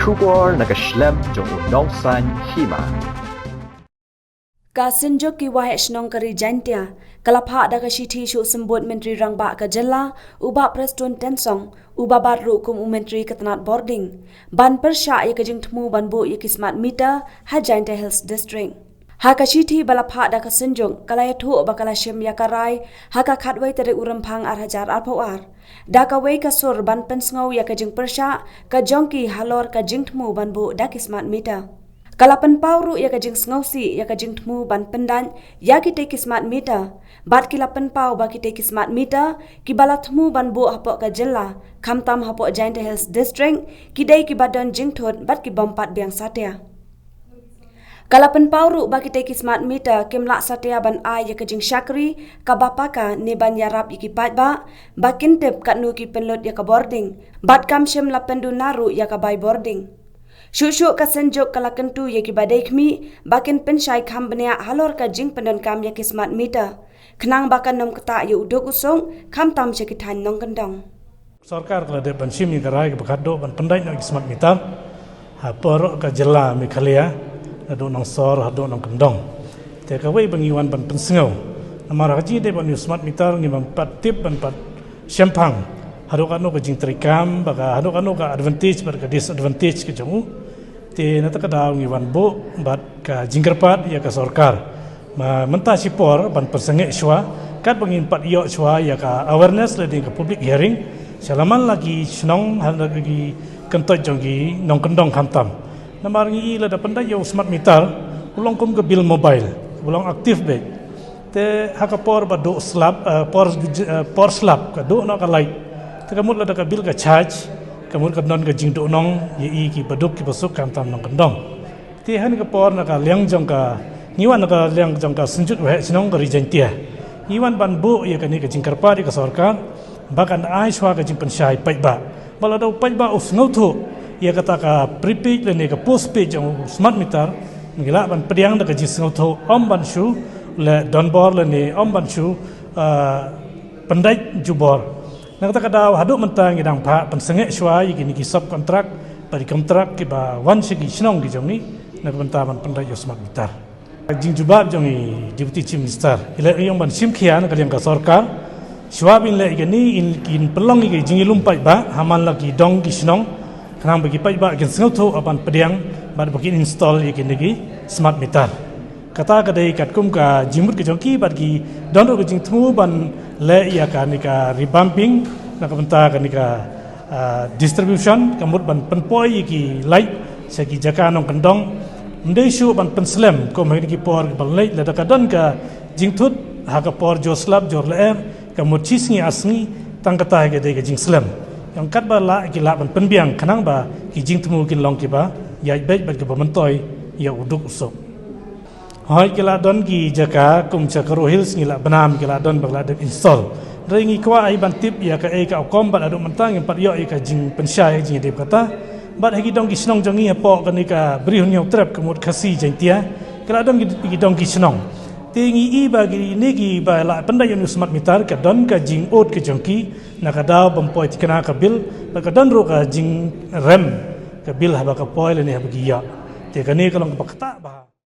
Shubor nakaslem jong unongsan hima. Kasenjok ki wahe shnong kari jantia kalapha da ka shithi shu sembut menteri rangba ka jella uba preston tensong uba baru kum menteri katnat boarding ban persha ya kajing thmu banbu ya kismat mita ha janta hills district ha ka shithi balapha da ka senjong kalaya thu bakala shem ya karai ha ka khatwai tere uramphang ar hajar ar phawar da ka wei ka sur ban pensngau ya kajing persha ka jongki halor ka jing thmu banbu da kismat mita Kalapan pauru ya kajing ngausi ya kajing temu ban pendan ya kita kismat mita bat kilapan pau ba kita kismat mita kibala temu ban bu hapok ka jella khamtam hapok Giant Hills District kidai kibadan jingthot bat ki bompat biang satya Kalapan pauru ba kita kismat mita kimla satya ban ai ya kajing syakri ka bapaka ne ban yarap iki patba bakin tep kat nu ki penlot ya ka boarding bat kam shem lapendu naru ya ka by boarding Shushu ka senjok kalakentu ya ki badai khmi bakin penshai kham bania halor ka jing pendon kam ya kismat mita khnang bakan nom kata ya udok usong kham tam sekitan nong kendong Sarkar kala de bansim ni garai ka bakado ban pendai no kismat mita ha por ka jela Meghalaya ado nong sor ado nong kendong te ka wei bangiwan ban pensengau namara haji de ban kismat mita ni ban pat tip ban pat syampang hado kanu ka jing trikam baka hado kanu ka advantage bar ka disadvantage ke jamu te nata ka daw ngiwan bo bat ka jingkerpat ya ka sarkar ma menta sipor ban persenge shwa kat bangin pat yo shwa ya ka awareness le ka public hearing salaman lagi snong hal lagi kentot jonggi nong kendong khantam namar ngi la da pandai yo smart meter ulong kum ke bil mobile ulong aktif be te hakapor ba do slab por slab ka do no ka light te kamut la da ka bil ka charge kamut ka non ka jing do nong ye ki baduk ki basuk kam tam nong kendong ti han ka por na ka liang jong ka niwan na ka liang jong ka sunjut we sinong ka rijantia niwan ban bu ye ka ni ka jing karpa di ka sarkar bakan ai shwa ka jing penshai pai ba bala do pai ba us ngau thu ye kata ka prepaid le ni ka postpaid jong smart meter ngila ban pediang da ka jing ngau thu om ban shu le don bor le ni om ban shu pendai jubor Nak kata kadaw haduk mentang idang pa pensengek shwa yiki sub kontrak bari kontrak ki ba wan segi snong ki jongi nak bentaman pendai yo smart meter jing jubab jongi deputy chief minister ila yang ban sim khian ka yang ka sarkar shwa bin le igani in pelong ki jing lumpai ba haman lagi dong ki snong khnang bagi pai ba kin sngau tho aban pediang bar bagi install yiki smart meter kata kadai katkum ka jimut ke jongki bagi dondo ke jing temu ban le ya ka nika revamping na kabenta ka nika distribution kamut ban penpoi ki light segi jaka nong kendong ndai shu ban penslem ko mai ki por ban light la da ka don ka jing thut ha ka por joslab jor le kamut chisngi asngi tang kata ke de jing slem yang kat ba la ki la ban penbiang khanang ba ki jing temu kin long ki ba ya baik ba ke mentoi ya uduk usok Hoi kila don ki jaka kum Chakro Hills ngila benam kila don bagla de install. Ringi kwa ai ban tip ya ka ka kom bat adu mentang yang pat yo ka jing pensyai jing de kata. Bat hagi dong ki snong jongi apo ka ni ka brihun yang trap kemut khasi jantia. Kila don ki dong ki snong. Tingi i bagi ni ki ba la pandai yang smart meter ka don ka jing ot ke jongki na ka daw bompoi tikana ka bil ba ka don ro ka jing rem ka bil haba ka poi le ni haba ki ya. Te ka ni kalong ka kata ba